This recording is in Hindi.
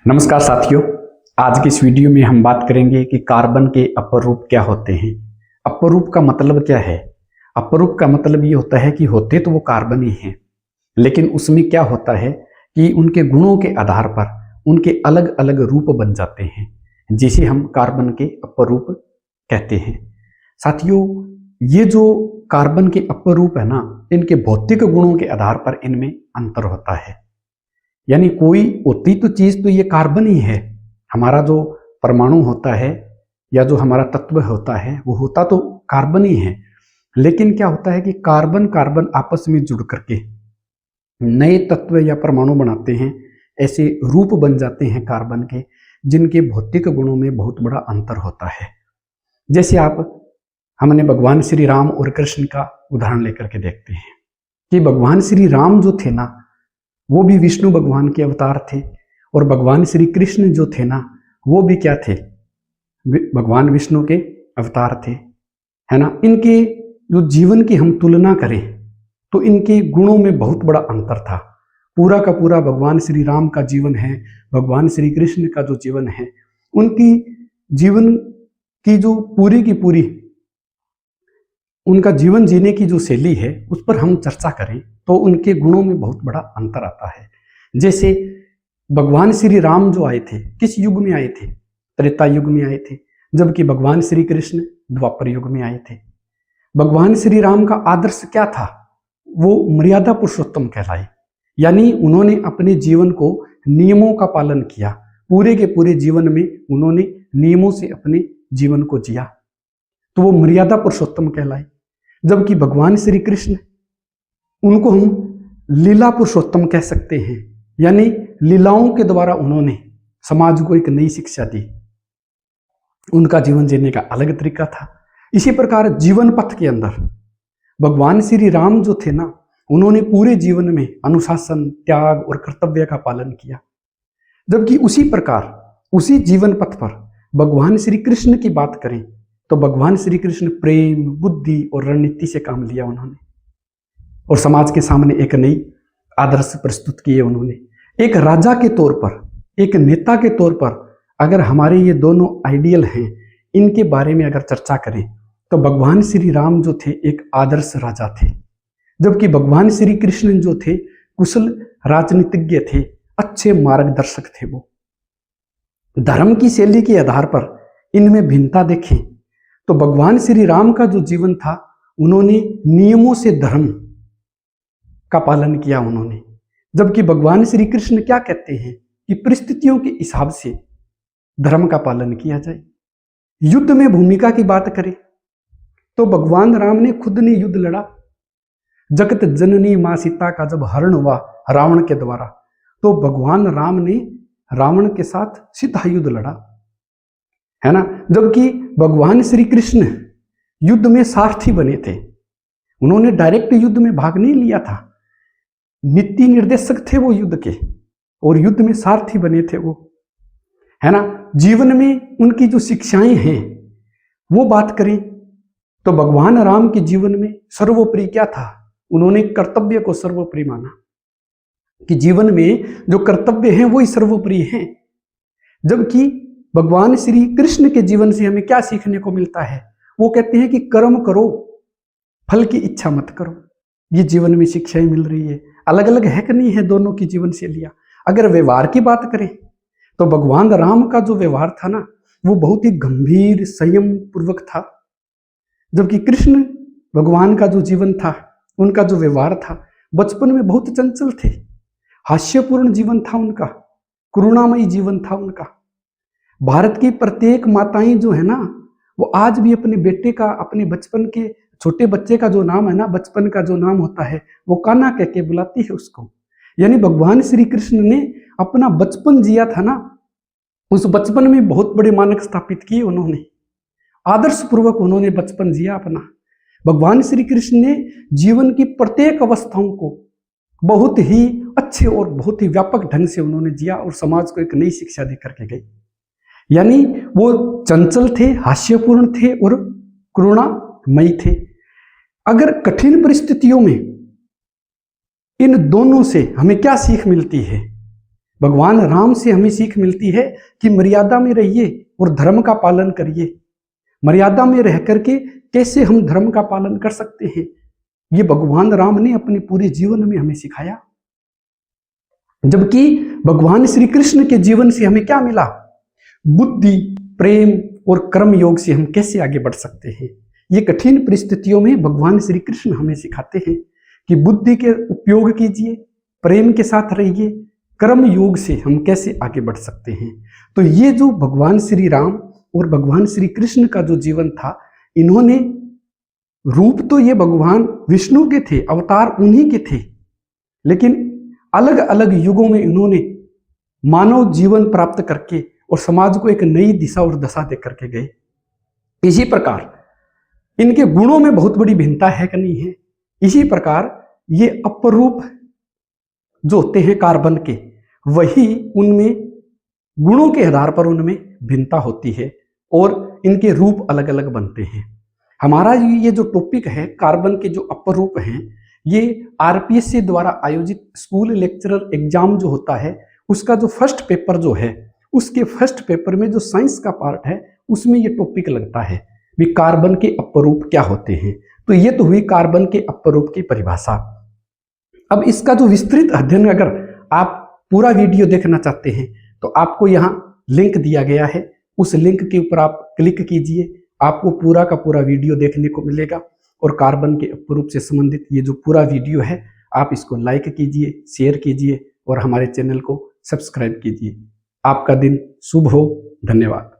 नमस्कार साथियों, आज की इस वीडियो में हम बात करेंगे कि कार्बन के अपरूप क्या होते हैं। अपरूप का मतलब क्या है? अपरूप का मतलब ये होता है कि होते तो वो कार्बन ही हैं, लेकिन उसमें क्या होता है कि उनके गुणों के आधार पर उनके अलग अलग रूप बन जाते हैं, जिसे हम कार्बन के अपरूप कहते हैं। साथियों, ये जो कार्बन के अपरूप है ना, इनके भौतिक गुणों के आधार पर इनमें अंतर होता है। यानी कोई होती तो चीज तो ये कार्बन ही है। हमारा जो परमाणु होता है या जो हमारा तत्व होता है वो होता तो कार्बन ही है, लेकिन क्या होता है कि कार्बन कार्बन आपस में जुड़ करके नए तत्व या परमाणु बनाते हैं। ऐसे रूप बन जाते हैं कार्बन के, जिनके भौतिक गुणों में बहुत बड़ा अंतर होता है। जैसे हमने भगवान श्री राम और कृष्ण का उदाहरण लेकर के देखते हैं कि भगवान श्री राम जो थे ना, वो भी विष्णु भगवान के अवतार थे, और भगवान श्री कृष्ण जो थे ना, वो भी क्या थे? भगवान विष्णु के अवतार थे, है ना। इनके जो जीवन की हम तुलना करें तो इनके गुणों में बहुत बड़ा अंतर था। पूरा का पूरा भगवान श्री राम का जीवन है, भगवान श्री कृष्ण का जो जीवन है, उनकी जीवन की जो पूरी की पूरी उनका जीवन जीने की जो शैली है उस पर हम चर्चा करें तो उनके गुणों में बहुत बड़ा अंतर आता है। जैसे भगवान श्री राम जो आए थे, किस युग में आए थे? त्रेता युग में आए थे, जबकि भगवान श्री कृष्ण द्वापर युग में आए थे। भगवान श्री राम का आदर्श क्या था? वो मर्यादा पुरुषोत्तम कहलाए, यानी उन्होंने अपने जीवन को नियमों का पालन किया। पूरे के पूरे जीवन में उन्होंने नियमों से अपने जीवन को जिया, तो वो मर्यादा पुरुषोत्तम कहलाए। जबकि भगवान श्री कृष्ण, उनको हम लीला पुरुषोत्तम कह सकते हैं, यानी लीलाओं के द्वारा उन्होंने समाज को एक नई शिक्षा दी। उनका जीवन जीने का अलग तरीका था। इसी प्रकार जीवन पथ के अंदर भगवान श्री राम जो थे ना, उन्होंने पूरे जीवन में अनुशासन, त्याग और कर्तव्य का पालन किया। जबकि उसी प्रकार उसी जीवन पथ पर भगवान श्री कृष्ण की बात करें तो भगवान श्री कृष्ण प्रेम, बुद्धि और रणनीति से काम लिया उन्होंने, और समाज के सामने एक नई आदर्श प्रस्तुत किए उन्होंने। एक राजा के तौर पर, एक नेता के तौर पर अगर हमारे ये दोनों आइडियल हैं, इनके बारे में अगर चर्चा करें तो भगवान श्री राम जो थे एक आदर्श राजा थे, जबकि भगवान श्री कृष्ण जो थे कुशल राजनीतिज्ञ थे, अच्छे मार्गदर्शक थे। वो धर्म की शैली के आधार पर इनमें भिन्नता देखें तो भगवान श्री राम का जो जीवन था, उन्होंने नियमों से धर्म का पालन किया उन्होंने, जबकि भगवान श्री कृष्ण क्या कहते हैं कि परिस्थितियों के हिसाब से धर्म का पालन किया जाए। युद्ध में भूमिका की बात करें तो भगवान राम ने खुद ने युद्ध लड़ा। जगत जननी मां सीता का जब हरण हुआ रावण के द्वारा, तो भगवान राम ने रावण के साथ सीधा युद्ध लड़ा, है ना। जबकि भगवान श्री कृष्ण युद्ध में सारथी बने थे, उन्होंने डायरेक्ट युद्ध में भाग नहीं लिया था, नीति निर्देशक थे वो युद्ध के, और युद्ध में सारथी बने थे वो, है ना। जीवन में उनकी जो शिक्षाएं हैं वो बात करें तो भगवान राम के जीवन में सर्वोपरि क्या था? उन्होंने कर्तव्य को सर्वोपरि माना, कि जीवन में जो कर्तव्य हैं वही सर्वोपरि हैं। जबकि भगवान श्री कृष्ण के जीवन से हमें क्या सीखने को मिलता है? वो कहते हैं कि कर्म करो, फल की इच्छा मत करो। ये जीवन में शिक्षाएं मिल रही है। अलग अलग है कि नहीं है दोनों की जीवन शैलियां? अगर व्यवहार की बात करें तो भगवान राम का जो व्यवहार था ना, वो बहुत ही गंभीर, संयम पूर्वक था, जबकि कृष्ण भगवान का जो जीवन था, उनका जो व्यवहार था, बचपन में बहुत चंचल थे, हास्यपूर्ण जीवन था उनका, करुणामयी जीवन था उनका। भारत की प्रत्येक माताएं जो है ना, वो आज भी अपने बेटे का, अपने बचपन के छोटे बच्चे का जो नाम है ना, बचपन का जो नाम होता है, वो कान्हा कह के बुलाती है उसको। यानी भगवान श्री कृष्ण ने अपना बचपन जिया था ना, उस बचपन में बहुत बड़े मानक स्थापित किए उन्होंने, आदर्श पूर्वक उन्होंने बचपन जिया अपना। भगवान श्री कृष्ण ने जीवन की प्रत्येक अवस्थाओं को बहुत ही अच्छे और बहुत ही व्यापक ढंग से उन्होंने जिया, और समाज को एक नई शिक्षा दे करके गए। यानी वो चंचल थे, हास्यपूर्ण थे और करुणामयी थे। अगर कठिन परिस्थितियों में इन दोनों से हमें क्या सीख मिलती है? भगवान राम से हमें सीख मिलती है कि मर्यादा में रहिए और धर्म का पालन करिए। मर्यादा में रह करके कैसे हम धर्म का पालन कर सकते हैं, ये भगवान राम ने अपने पूरे जीवन में हमें सिखाया। जबकि भगवान श्री कृष्ण के जीवन से हमें क्या मिला? बुद्धि, प्रेम और कर्म योग से हम कैसे आगे बढ़ सकते हैं। ये कठिन परिस्थितियों में भगवान श्री कृष्ण हमें सिखाते हैं कि बुद्धि के उपयोग कीजिए, प्रेम के साथ रहिए, कर्म योग से हम कैसे आगे बढ़ सकते हैं। तो ये जो भगवान श्री राम और भगवान श्री कृष्ण का जो जीवन था, इन्होंने रूप तो ये भगवान विष्णु के थे, अवतार उन्हीं के थे, लेकिन अलग अलग युगों में इन्होंने मानव जीवन प्राप्त करके और समाज को एक नई दिशा और दशा दे करके गए। इसी प्रकार इनके गुणों में बहुत बड़ी भिन्नता है कि नहीं है। इसी प्रकार ये अपरूप जो होते हैं कार्बन के, वही उनमें गुणों के आधार पर उनमें भिन्नता होती है और इनके रूप अलग अलग बनते हैं। हमारा ये जो टॉपिक है कार्बन के जो अपरूप हैं, ये आरपीएससी द्वारा आयोजित स्कूल लेक्चरर एग्जाम जो होता है उसका जो फर्स्ट पेपर जो है, उसके फर्स्ट पेपर में जो साइंस का पार्ट है उसमें ये टॉपिक लगता है भी कार्बन के अपरूप क्या होते हैं। तो ये तो हुई कार्बन के अपरूप की परिभाषा। अब इसका जो विस्तृत अध्ययन अगर आप पूरा वीडियो देखना चाहते हैं तो आपको यहाँ लिंक दिया गया है, उस लिंक के ऊपर आप क्लिक कीजिए, आपको पूरा का पूरा वीडियो देखने को मिलेगा। और कार्बन के अपरूप से संबंधित ये जो पूरा वीडियो है आप इसको लाइक कीजिए, शेयर कीजिए और हमारे चैनल को सब्सक्राइब कीजिए। आपका दिन शुभ हो। धन्यवाद।